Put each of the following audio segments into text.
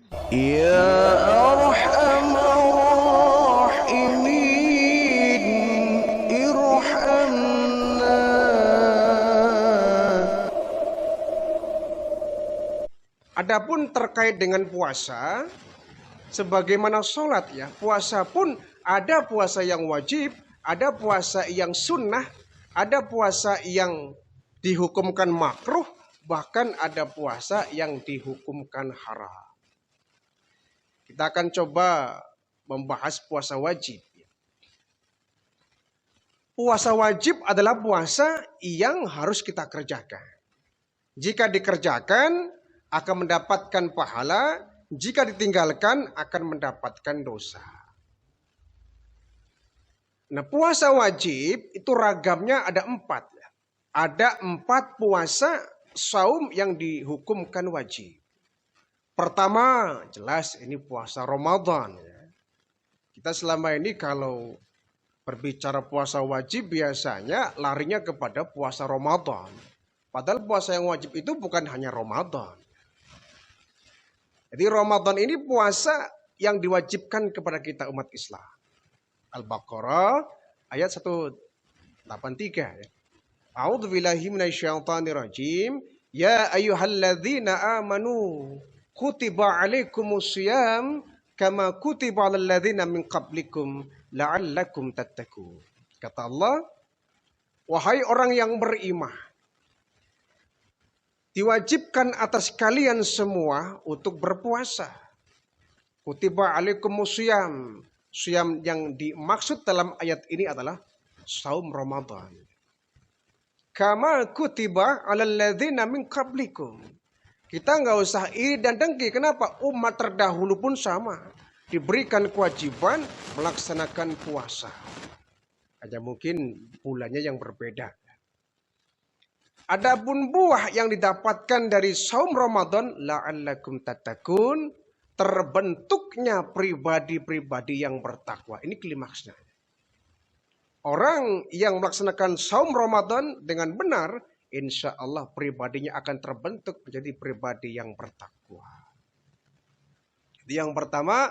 Ya Arhamar Rahimin, irhamna. Adapun terkait dengan puasa, sebagaimana sholat ya, puasa pun ada puasa yang wajib, ada puasa yang sunnah, ada puasa yang dihukumkan makruh, bahkan ada puasa yang dihukumkan haram. Kita akan coba membahas puasa wajib. Puasa wajib adalah puasa yang harus kita kerjakan. Jika dikerjakan akan mendapatkan pahala, jika ditinggalkan akan mendapatkan dosa. Nah, puasa wajib itu ragamnya ada 4. Ada 4 puasa saum yang dihukumkan wajib. Pertama, jelas ini puasa Ramadan. Kita selama ini kalau berbicara puasa wajib biasanya larinya kepada puasa Ramadan. Padahal puasa yang wajib itu bukan hanya Ramadan. Jadi Ramadan ini puasa yang diwajibkan kepada kita umat Islam. Al-Baqarah ayat 183. A'udzubillahi minasyaitonirrajim. Ya ayyuhalladzina amanu kutiba alaikumusiyam kama kutiba alal ladzina min qablikum la'allakum tattaqun. Kata Allah, wahai orang yang beriman, diwajibkan atas kalian semua untuk berpuasa. Kutiba alaikumusiyam. Siyam yang dimaksud dalam ayat ini adalah saum Ramadan. Kama kutiba alal ladzina min qablikum. Kita nggak usah iri dan dengki. Kenapa? Umat terdahulu pun sama. Diberikan kewajiban melaksanakan puasa. Hanya mungkin bulannya yang berbeda. Adapun buah yang didapatkan dari saum Ramadan, la'allakum tattaqun, terbentuknya pribadi-pribadi yang bertakwa. Ini klimaksnya. Orang yang melaksanakan saum Ramadan dengan benar, insya Allah pribadinya akan terbentuk menjadi pribadi yang bertakwa. Jadi yang pertama,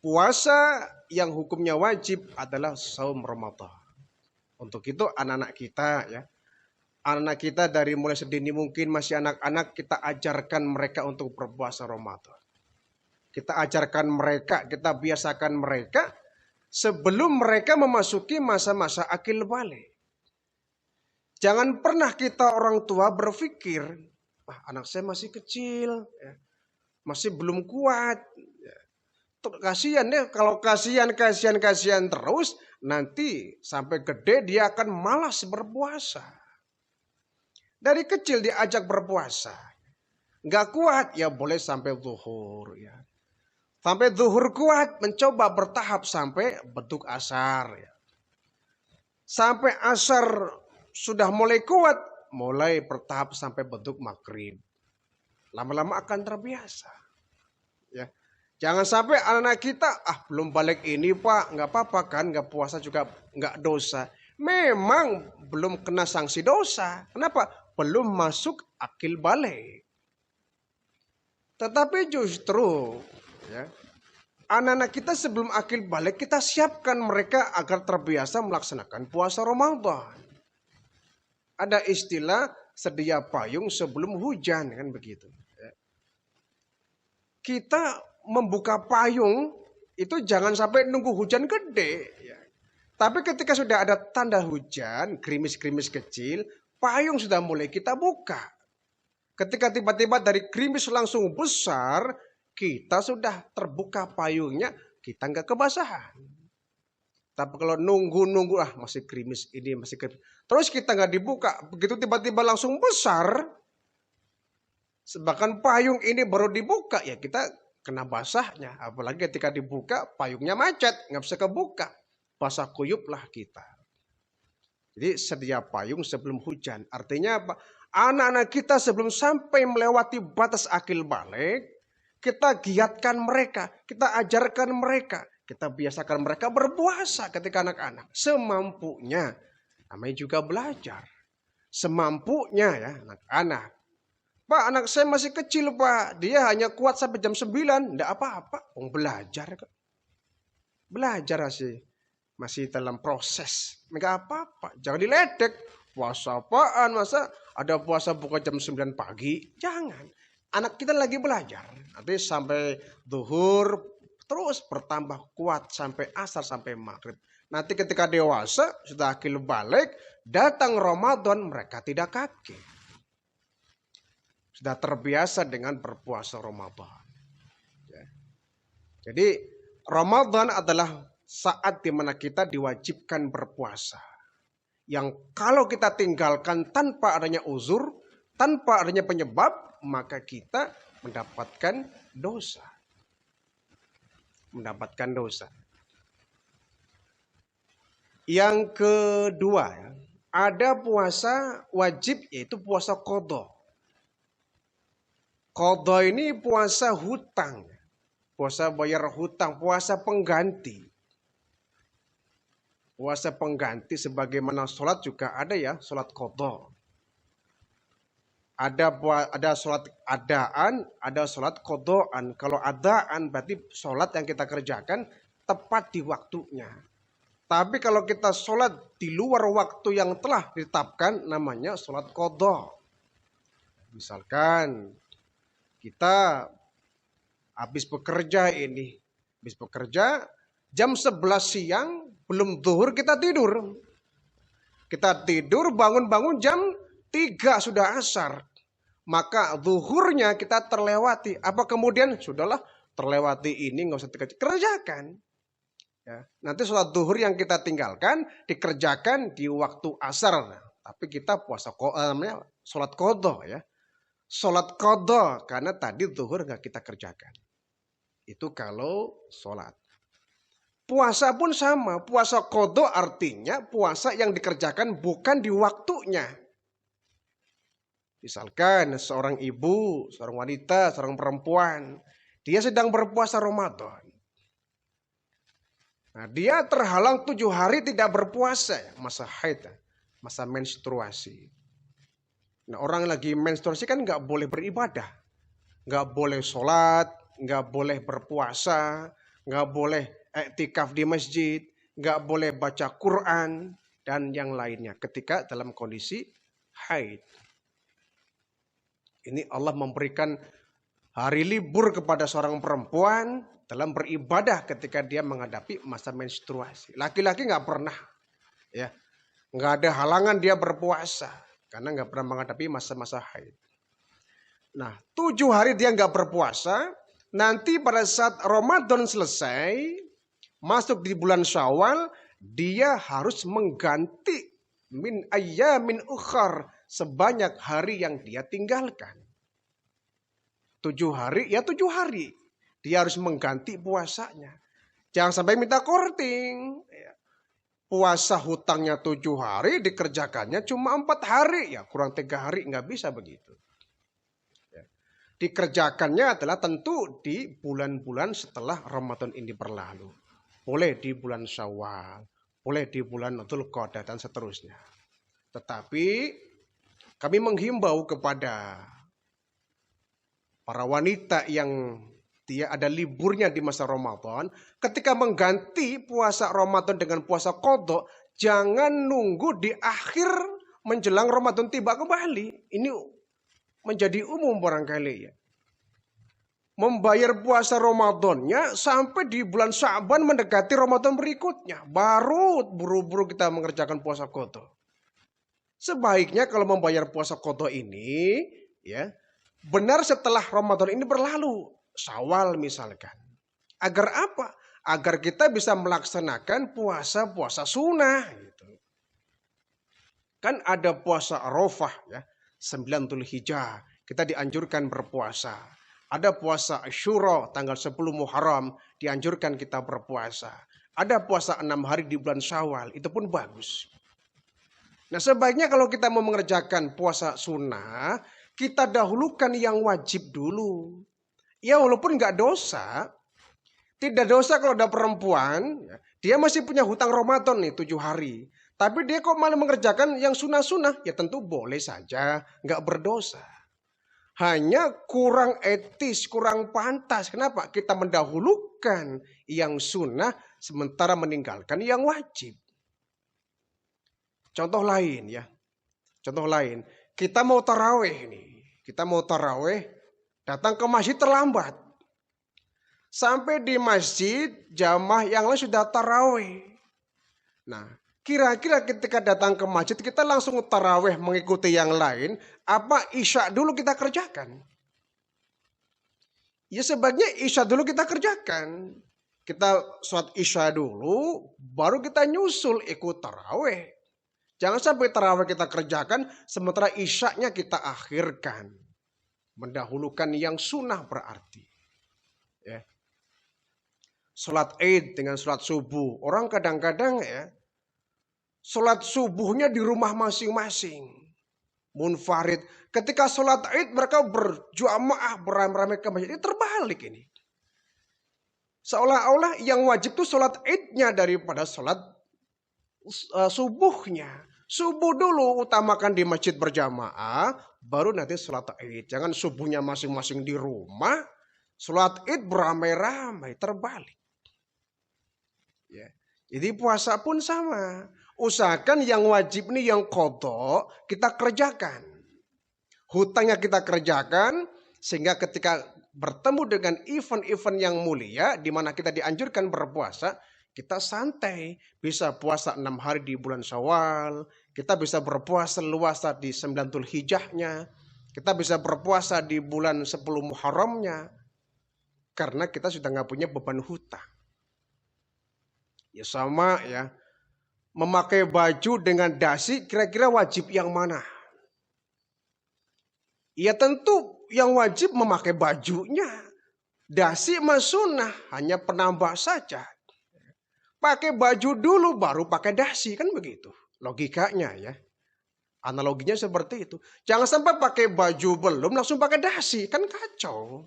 puasa yang hukumnya wajib adalah saum Ramadan. Untuk itu anak-anak kita ya, anak kita dari mulai sedini mungkin masih anak-anak, kita ajarkan mereka untuk berpuasa Ramadan. Kita ajarkan mereka, kita biasakan mereka sebelum mereka memasuki masa-masa akil balik. Jangan pernah kita orang tua berpikir, anak saya masih kecil, ya, masih belum kuat. Ya. Kasihan ya, kalau kasihan terus, nanti sampai gede dia akan malas berpuasa. Dari kecil diajak berpuasa. Nggak kuat, ya boleh sampai zuhur. Ya. Sampai zuhur kuat, mencoba bertahap sampai beduk asar. Ya. Sampai asar sudah mulai kuat, mulai bertahap sampai beduk maghrib. Lama-lama akan terbiasa. Ya. Jangan sampai anak-anak kita, belum balik ini pak, nggak apa-apa kan, nggak puasa juga nggak dosa. Memang belum kena sanksi dosa. Kenapa? Belum masuk akil balik. Tetapi justru ya, anak-anak kita sebelum akil balik kita siapkan mereka agar terbiasa melaksanakan puasa Ramadan. Ada istilah sedia payung sebelum hujan kan begitu. Kita membuka payung itu jangan sampai nunggu hujan gede. Ya. Tapi ketika sudah ada tanda hujan, gerimis-gerimis kecil, payung sudah mulai kita buka. Ketika tiba-tiba dari gerimis langsung besar, kita sudah terbuka payungnya, kita nggak kebasahan. Tapi kalau nunggu masih gerimis ini, masih gerimis. Terus kita nggak dibuka, begitu tiba-tiba langsung besar, bahkan payung ini baru dibuka, ya kita kena basahnya. Apalagi ketika dibuka, payungnya macet, nggak bisa kebuka. Basah kuyup lah kita. Jadi sedia payung sebelum hujan. Artinya apa? Anak-anak kita sebelum sampai melewati batas akil balik, kita giatkan mereka, kita ajarkan mereka, kita biasakan mereka berpuasa ketika anak-anak. Semampunya, namanya juga belajar. Semampunya ya anak-anak. Pak, anak saya masih kecil, Pak. Dia hanya kuat sampai jam 9. Nggak apa-apa. Belajar kok. Belajar masih dalam proses. Nggak apa-apa. Jangan diledek. Puasa apaan? Masa ada puasa buka jam 9 pagi? Jangan. Anak kita lagi belajar. Nanti sampai zuhur terus bertambah kuat sampai asar sampai maghrib. Nanti ketika dewasa sudah akil balik, datang Ramadan mereka tidak kaget. Sudah terbiasa dengan berpuasa Ramadan. Ya. Jadi Ramadan adalah saat di mana kita diwajibkan berpuasa. Yang kalau kita tinggalkan tanpa adanya uzur, tanpa adanya penyebab, maka kita mendapatkan dosa. Mendapatkan dosa. Yang kedua, ada puasa wajib yaitu puasa qadha. Qadha ini puasa hutang. Puasa bayar hutang, puasa pengganti. Puasa pengganti sebagaimana sholat juga ada ya, sholat qadha. Ada sholat adaan, ada sholat qadhaan. Kalau adaan berarti sholat yang kita kerjakan tepat di waktunya. Tapi kalau kita sholat di luar waktu yang telah ditetapkan, namanya sholat qadha. Misalkan kita habis bekerja jam 11 siang, belum zuhur kita tidur. Kita tidur, bangun-bangun jam 3 sudah asar. Maka zuhurnya kita terlewati. Apa kemudian? Sudahlah, terlewati ini nggak usah dikerjakan. Ya, nanti sholat zuhur yang kita tinggalkan dikerjakan di waktu asar. Tapi kita puasa sholat qadha ya. Sholat qadha karena tadi zuhur nggak kita kerjakan. Itu kalau sholat. Puasa pun sama. Puasa qadha artinya puasa yang dikerjakan bukan di waktunya. Misalkan seorang ibu, seorang wanita, seorang perempuan, dia sedang berpuasa Ramadan. Nah, dia terhalang 7 hari tidak berpuasa, masa haid, masa menstruasi. Nah, orang lagi menstruasi kan nggak boleh beribadah, nggak boleh sholat, nggak boleh berpuasa, nggak boleh iktikaf di masjid, nggak boleh baca Quran dan yang lainnya ketika dalam kondisi haid. Ini Allah memberikan hari libur kepada seorang perempuan dalam beribadah ketika dia menghadapi masa menstruasi. Laki-laki nggak pernah, ya, nggak ada halangan dia berpuasa karena nggak pernah menghadapi masa-masa haid. Nah, 7 hari dia nggak berpuasa. Nanti pada saat Ramadan selesai, masuk di bulan Syawal, dia harus mengganti min ayyamin ukhar sebanyak hari yang dia tinggalkan. 7 hari, ya 7 hari. Dia harus mengganti puasanya. Jangan sampai minta korting. Puasa hutangnya 7 hari, dikerjakannya cuma 4 hari. Ya kurang 3 hari, nggak bisa begitu. Dikerjakannya adalah tentu di bulan-bulan setelah Ramadan ini berlalu. Boleh di bulan Syawal, boleh di bulan Dzulqa'dah dan seterusnya. Tetapi kami menghimbau kepada para wanita yang dia ada liburnya di masa Ramadan, ketika mengganti puasa Ramadan dengan puasa qadha, jangan nunggu di akhir menjelang Ramadan tiba kembali. Ini menjadi umum barangkali ya. Membayar puasa Ramadannya sampai di bulan Sya'ban mendekati Ramadan berikutnya. Baru buru-buru kita mengerjakan puasa qadha. Sebaiknya kalau membayar puasa qadha ini ya benar setelah Ramadan ini berlalu. Syawal misalkan. Agar apa? Agar kita bisa melaksanakan puasa-puasa sunnah. Gitu. Kan ada puasa Arafah ya. 9 Dzulhijjah. Kita dianjurkan berpuasa. Ada puasa Asyura tanggal 10 Muharram. Dianjurkan kita berpuasa. Ada puasa 6 hari di bulan Syawal. Itu pun bagus. Nah sebaiknya kalau kita mau mengerjakan puasa sunnah. Kita dahulukan yang wajib dulu. Ya walaupun nggak dosa, tidak dosa kalau ada perempuan, dia masih punya hutang Ramadan nih 7 hari. Tapi dia kok malah mengerjakan yang sunnah-sunnah, ya tentu boleh saja, nggak berdosa. Hanya kurang etis, kurang pantas. Kenapa? Kita mendahulukan yang sunnah sementara meninggalkan yang wajib. Contoh lain ya. Contoh lain. Kita mau taraweh nih. Kita mau taraweh, datang ke masjid terlambat. Sampai di masjid, jamaah yang lain sudah taraweh. Nah, kira-kira ketika datang ke masjid, kita langsung taraweh mengikuti yang lain, apa isya dulu kita kerjakan? Ya sebaiknya isya dulu kita kerjakan. Kita sholat isya dulu, baru kita nyusul ikut taraweh. Jangan sampai tarawih kita kerjakan, sementara isyaknya kita akhirkan. Mendahulukan yang sunnah berarti. Ya. Sholat id dengan sholat subuh. Orang kadang-kadang ya, sholat subuhnya di rumah masing-masing. Munfarid. Ketika sholat id mereka berjamaah beramai-ramai ke masjid. Ini terbalik ini. Seolah-olah yang wajib itu sholat idnya daripada sholat subuhnya. Subuh dulu utamakan di masjid berjamaah, baru nanti sholat id. Jangan subuhnya masing-masing di rumah, sholat id beramai-ramai, terbalik. Ya. Jadi puasa pun sama. Usahakan yang wajib nih, yang qadha kita kerjakan. Hutangnya kita kerjakan, sehingga ketika bertemu dengan event-event yang mulia, di mana kita dianjurkan berpuasa, kita santai, bisa puasa 6 hari di bulan Syawal, kita bisa berpuasa luasa di 9 Dzulhijjahnya, kita bisa berpuasa di bulan 10 Muharramnya, karena kita sudah nggak punya beban hutang. Ya sama ya, memakai baju dengan dasi kira-kira wajib yang mana? Ya tentu yang wajib memakai bajunya, dasi mah sunnah, hanya penambah saja. Pakai baju dulu baru pakai dasi, kan begitu logikanya ya. Analoginya seperti itu. Jangan sampai pakai baju belum langsung pakai dasi, kan kacau.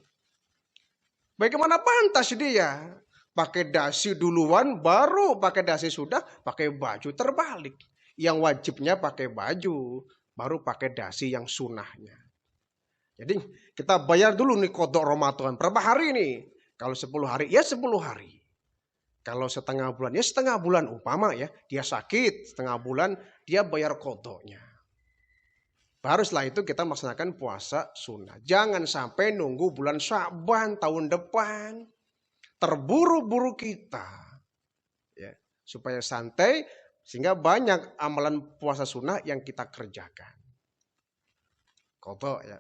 Bagaimana pantas dia? Pakai dasi duluan baru pakai dasi sudah pakai baju, terbalik. Yang wajibnya pakai baju baru pakai dasi yang sunnahnya. Jadi kita bayar dulu nih qadha Ramadan. Berapa hari nih? Kalau 10 hari ya 10 hari. Kalau setengah bulan, ya setengah bulan umpama ya. Dia sakit setengah bulan, dia bayar qadhanya. Baru setelah itu kita melaksanakan puasa sunnah. Jangan sampai nunggu bulan Sya'ban tahun depan. Terburu-buru kita. Ya, supaya santai, sehingga banyak amalan puasa sunnah yang kita kerjakan. Qadha ya.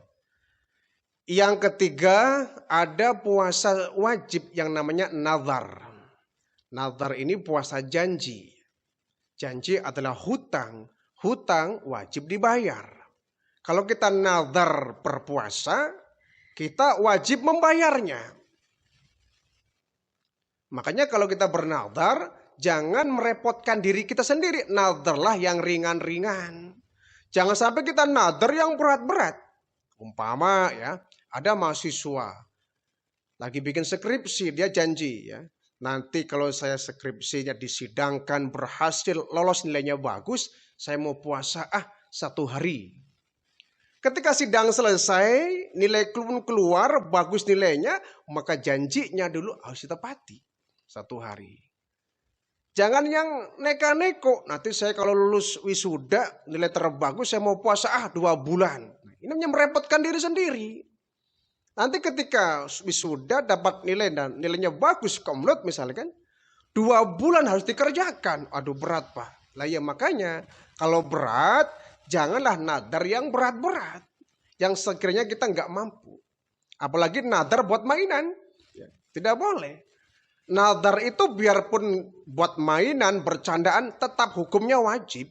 Yang ketiga, ada puasa wajib yang namanya nazar. Nazar ini puasa janji. Janji adalah hutang. Hutang wajib dibayar. Kalau kita nazar berpuasa, kita wajib membayarnya. Makanya kalau kita bernazar, jangan merepotkan diri kita sendiri. Nazarlah yang ringan-ringan. Jangan sampai kita nazar yang berat-berat. Umpama ya, ada mahasiswa lagi bikin skripsi, dia janji ya. Nanti kalau saya skripsinya disidangkan berhasil, lolos nilainya bagus, saya mau puasa 1 hari. Ketika sidang selesai, nilai keluar, bagus nilainya, maka janjinya dulu harus ditepati 1 hari. Jangan yang neka-neko, nanti saya kalau lulus wisuda, nilai terbagus, saya mau puasa 2 bulan. Ini merepotkan diri sendiri. Nanti ketika wisuda dapat nilai dan nilainya bagus, komlot misalkan, 2 bulan harus dikerjakan. Aduh berat Pak. Lah ya makanya kalau berat, janganlah nadar yang berat-berat. Yang sekiranya kita nggak mampu. Apalagi nadar buat mainan. Ya, tidak boleh. Nadar itu biarpun buat mainan, bercandaan, tetap hukumnya wajib.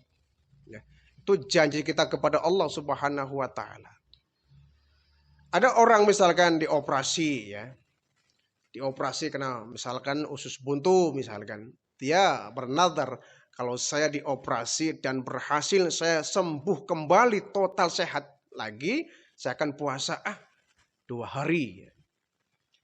Ya, itu janji kita kepada Allah Subhanahu wa Ta'ala. Ada orang misalkan dioperasi ya. Dioperasi karena misalkan usus buntu misalkan. Dia bernazar, kalau saya dioperasi dan berhasil saya sembuh kembali total sehat lagi, saya akan puasa 2 hari.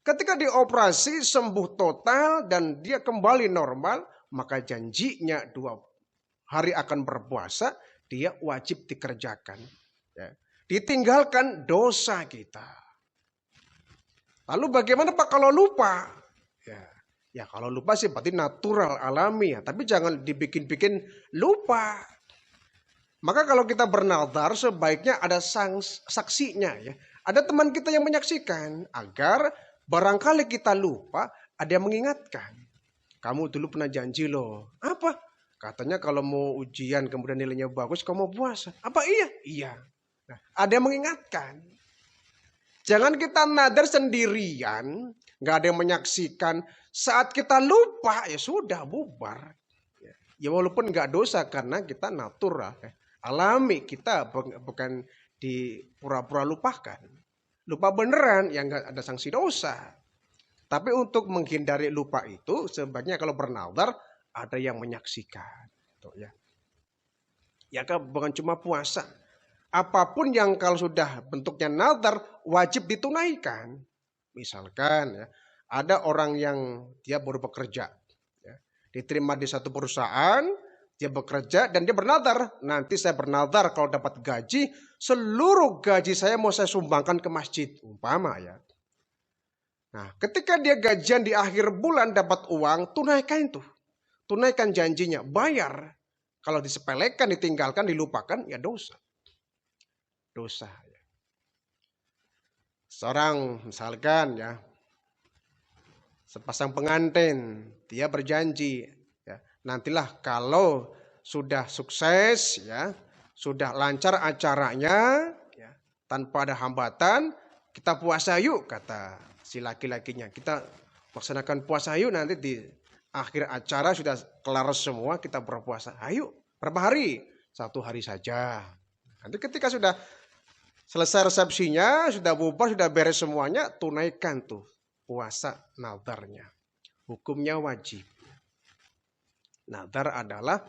Ketika dioperasi sembuh total dan dia kembali normal, maka janjinya 2 hari akan berpuasa, dia wajib dikerjakan. Ya. ditinggalkan dosa kita. Lalu bagaimana Pak kalau lupa? Ya kalau lupa sih berarti natural, alami ya. Tapi jangan dibikin-bikin lupa. Maka kalau kita bernadar sebaiknya ada saksinya ya. Ada teman kita yang menyaksikan agar barangkali kita lupa, ada yang mengingatkan. Kamu dulu pernah janji loh. Apa? Katanya kalau mau ujian kemudian nilainya bagus kamu mau puasa. Apa iya? Iya. Nah, ada yang mengingatkan. Jangan kita nadar sendirian, nggak ada yang menyaksikan. Saat kita lupa ya sudah bubar. Ya walaupun nggak dosa karena kita natural, alami, kita bukan di pura-pura lupakan. Lupa beneran ya nggak ada sanksi dosa. Tapi untuk menghindari lupa itu sebaiknya kalau bernadar ada yang menyaksikan. Tuh, ya. Ya kan bukan cuma puasa. Apapun yang kalau sudah bentuknya nadar wajib ditunaikan. Misalkan ya, ada orang yang dia baru bekerja. Ya, diterima di satu perusahaan, dia bekerja dan dia bernadar. Nanti saya bernadar kalau dapat gaji, seluruh gaji saya mau saya sumbangkan ke masjid. Umpama ya. Nah, ketika dia gajian di akhir bulan dapat uang, tunaikan itu. Tunaikan janjinya, bayar. Kalau disepelekan, ditinggalkan, dilupakan, ya dosa. Dosa. Seorang misalkan ya, sepasang pengantin, dia berjanji, ya, nantilah kalau sudah sukses, ya, sudah lancar acaranya, ya, tanpa ada hambatan, kita puasa yuk, kata si laki-lakinya. Kita laksanakan puasa yuk, nanti di akhir acara sudah kelar semua, kita berpuasa. Ayo, berapa hari? 1 hari saja. Nanti ketika sudah selesai resepsinya, sudah bubar, sudah beres semuanya, tunaikan tuh puasa nadarnya. Hukumnya wajib. Nadar adalah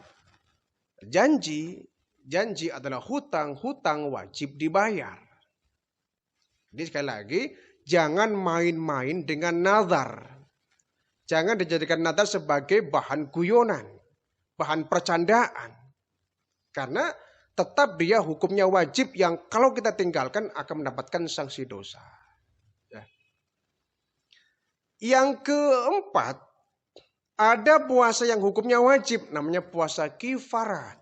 janji. Janji adalah hutang. Hutang wajib dibayar. Jadi sekali lagi, jangan main-main dengan nadar. Jangan dijadikan nadar sebagai bahan guyonan, bahan percandaan. Karena tetap dia hukumnya wajib yang kalau kita tinggalkan akan mendapatkan sanksi dosa. Ya. Yang keempat, ada puasa yang hukumnya wajib, namanya puasa kifarat.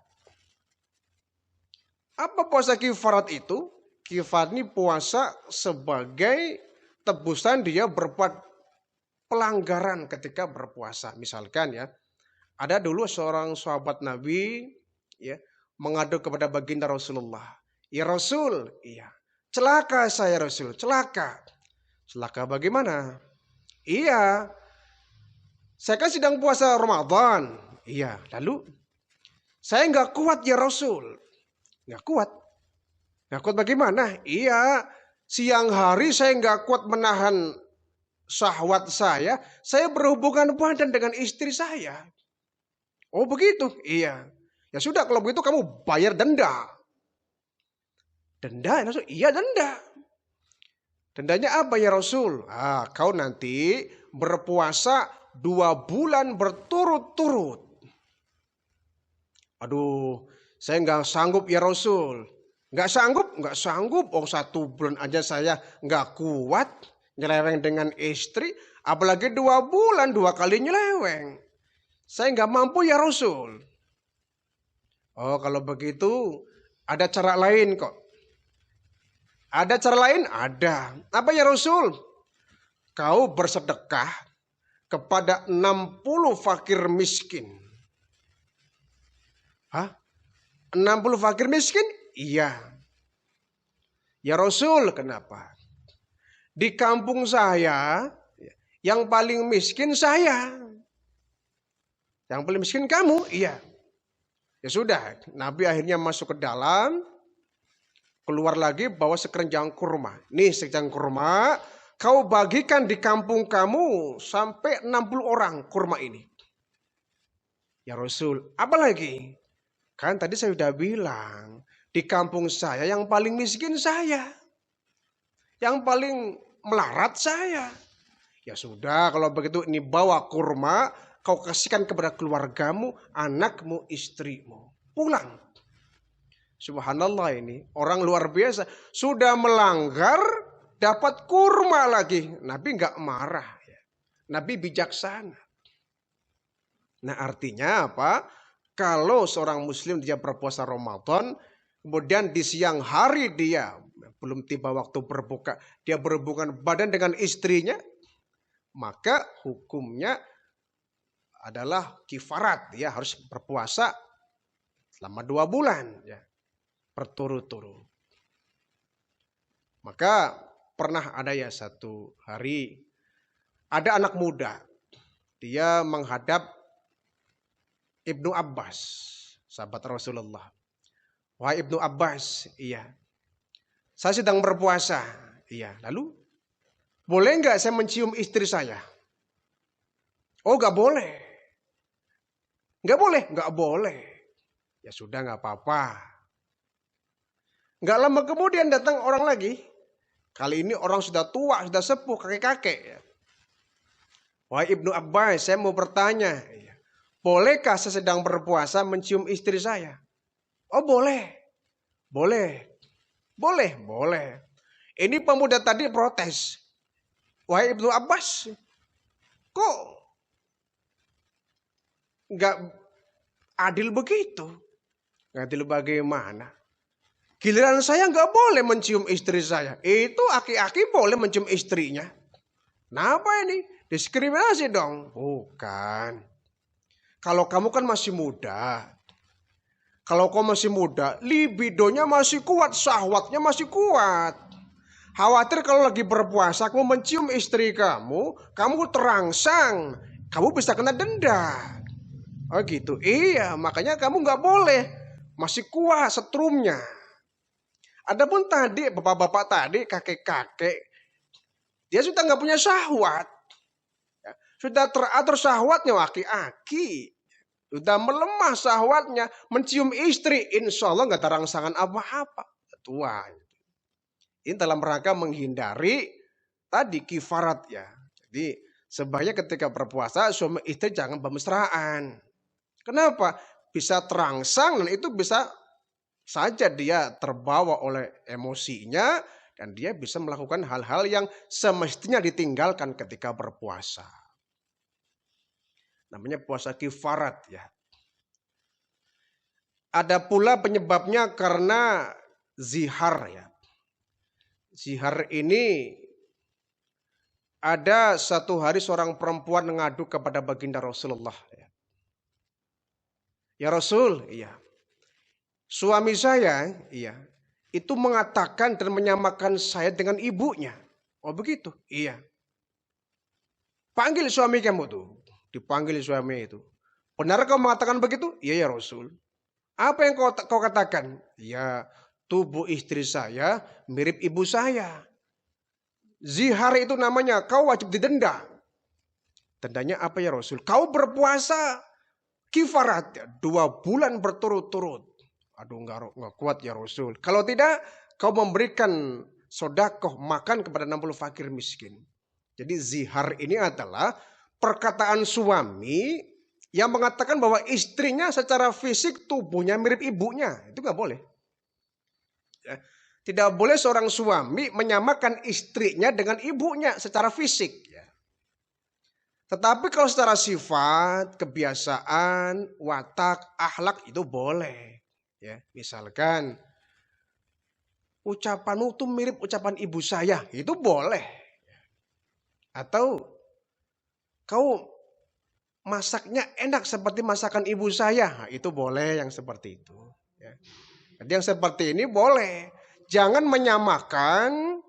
Apa puasa kifarat itu? Kifarat ini puasa sebagai tebusan dia berbuat pelanggaran ketika berpuasa. Misalkan ya, ada dulu seorang sahabat Nabi, ya, mengadu kepada baginda Rasulullah. Ya Rasul, iya. Celaka saya Rasul, celaka. Celaka bagaimana? Iya. Saya kan sedang puasa Ramadan. Iya, lalu saya nggak kuat ya Rasul. Nggak kuat. Nggak kuat bagaimana? Iya, siang hari saya nggak kuat menahan syahwat saya. Saya berhubungan badan dengan istri saya. Oh begitu? Iya. Ya sudah kalau begitu kamu bayar denda. Denda ya Rasul? Iya denda. Dendanya apa ya Rasul? Kau nanti berpuasa 2 bulan berturut-turut. Aduh, saya nggak sanggup ya Rasul. Nggak sanggup? Nggak sanggup. Oh 1 bulan aja saya nggak kuat nyeleweng dengan istri. Apalagi 2 bulan 2 kali nyeleweng. Saya nggak mampu ya Rasul. Oh kalau begitu ada cara lain kok. Ada cara lain? Ada. Apa ya Rasul? Kau bersedekah kepada 60 fakir miskin. Hah? 60 fakir miskin? Iya. Ya Rasul, kenapa? Di kampung saya, yang paling miskin saya. Yang paling miskin kamu? Iya. Ya sudah, Nabi akhirnya masuk ke dalam, keluar lagi bawa sekeranjang kurma. Nih sekeranjang kurma, kau bagikan di kampung kamu sampai 60 orang kurma ini. Ya Rasul, apa lagi? Kan tadi saya sudah bilang, di kampung saya yang paling miskin saya. Yang paling melarat saya. Ya sudah, kalau begitu ini bawa kurma, kau kasihkan kepada keluargamu, anakmu, istrimu. Pulang. Subhanallah, ini orang luar biasa. Sudah melanggar, dapat kurma lagi. Nabi nggak marah. Nabi bijaksana. Nah, artinya apa? Kalau seorang muslim dia berpuasa Ramadan, kemudian di siang hari dia belum tiba waktu berbuka, dia berhubungan badan dengan istrinya, maka hukumnya adalah kifarat. Dia harus berpuasa selama 2 bulan ya, berturut-turut. Maka pernah ada ya satu hari, ada anak muda, dia menghadap Ibnu Abbas, sahabat Rasulullah. Wahai Ibnu Abbas, iya, saya sedang berpuasa. Iya, lalu boleh nggak saya mencium istri saya? Oh, nggak boleh. Nggak boleh? Nggak boleh. Ya sudah, nggak apa-apa. Nggak lama kemudian datang orang lagi. Kali ini orang sudah tua, sudah sepuh, kakek-kakek. Wahai Ibnu Abbas, saya mau bertanya. Bolehkah saya sedang berpuasa mencium istri saya? Oh, boleh. Boleh. Boleh. Boleh. Ini pemuda tadi protes. Wahai Ibnu Abbas, kok nggak adil begitu? Nggak adil bagaimana? Giliran saya nggak boleh mencium istri saya. Itu aki-aki boleh mencium istrinya. Kenapa ini? Diskriminasi dong. Bukan. Kalau kamu kan masih muda. Kalau kau masih muda, libidonya masih kuat, syahwatnya masih kuat. Khawatir kalau lagi berpuasa, kamu mencium istri kamu terangsang, kamu bisa kena denda. Oh gitu, iya, makanya kamu nggak boleh, masih kuat setrumnya. Adapun tadi, bapak-bapak tadi, kakek-kakek, dia sudah nggak punya syahwat. Sudah teratur syahwatnya, aki-aki. Sudah melemah syahwatnya, mencium istri, insya Allah nggak ada rangsangan apa-apa. Tua. Ini dalam rangka menghindari tadi kifarat ya. Jadi sebaiknya ketika berpuasa suami istri jangan bermesraan. Kenapa? Bisa terangsang dan itu bisa saja dia terbawa oleh emosinya dan dia bisa melakukan hal-hal yang semestinya ditinggalkan ketika berpuasa. Namanya puasa kifarat ya. Ada pula penyebabnya karena zihar ya. Zihar ini ada satu hari seorang perempuan mengadu kepada baginda Rasulullah. Ya Rasul, iya. Suami saya, iya, itu mengatakan dan menyamakan saya dengan ibunya. Oh begitu? Iya. Panggil suami kamu tuh. Dipanggil suami itu. Benar kau mengatakan begitu? Iya ya Rasul. Apa yang kau katakan? Ya, tubuh istri saya mirip ibu saya. Zihar itu namanya, kau wajib didenda. Dendanya apa ya Rasul? Kau berpuasa kifarat 2 bulan berturut-turut. Aduh nggak kuat ya Rasul. Kalau tidak, kau memberikan sodakoh makan kepada 60 fakir miskin. Jadi zihar ini adalah perkataan suami yang mengatakan bahwa istrinya secara fisik tubuhnya mirip ibunya. Itu nggak boleh. Ya. Tidak boleh seorang suami menyamakan istrinya dengan ibunya secara fisik. Ya. Tetapi kalau secara sifat, kebiasaan, watak, akhlak itu boleh. Ya, misalkan ucapanmu tuh mirip ucapan ibu saya, itu boleh. Atau kau masaknya enak seperti masakan ibu saya, nah, itu boleh yang seperti itu. Ya. Jadi yang seperti ini boleh. Jangan menyamakan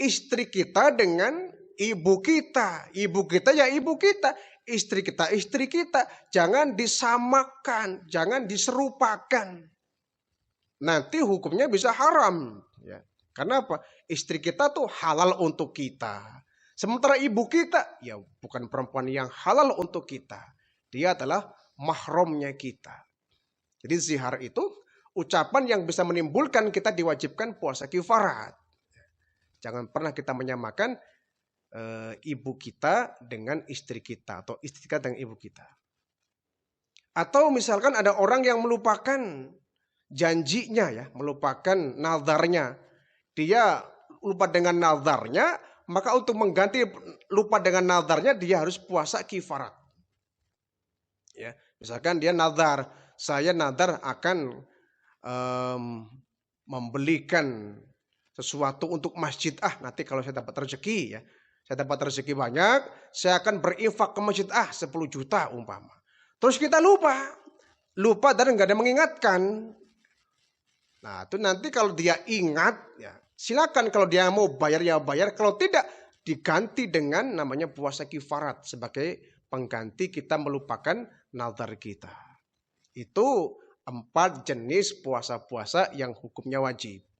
istri kita dengan ibu kita. Ibu kita ya ibu kita. Istri kita istri kita. Jangan disamakan, jangan diserupakan. Nanti hukumnya bisa haram. Ya. Karena apa? Istri kita tuh halal untuk kita. Sementara ibu kita, ya bukan perempuan yang halal untuk kita. Dia adalah mahramnya kita. Jadi zihar itu ucapan yang bisa menimbulkan kita diwajibkan puasa kifarat. Jangan pernah kita menyamakan ibu kita dengan istri kita. Atau istri kita dengan ibu kita. Atau misalkan ada orang yang melupakan janjinya ya, melupakan nazarnya. Dia lupa dengan nazarnya, maka untuk mengganti lupa dengan nazarnya dia harus puasa kifarat. Ya, misalkan dia nazar, saya nazar akan membelikan sesuatu untuk masjid. Nanti kalau saya dapat rezeki ya, saya dapat rezeki banyak, saya akan berinfak ke masjid 10 juta umpama. Terus kita lupa dan nggak ada mengingatkan. Nah itu nanti kalau dia ingat ya silakan, kalau dia mau bayar ya bayar, kalau tidak diganti dengan namanya puasa kifarat sebagai pengganti kita melupakan nazar kita. Itu 4 jenis puasa-puasa yang hukumnya wajib.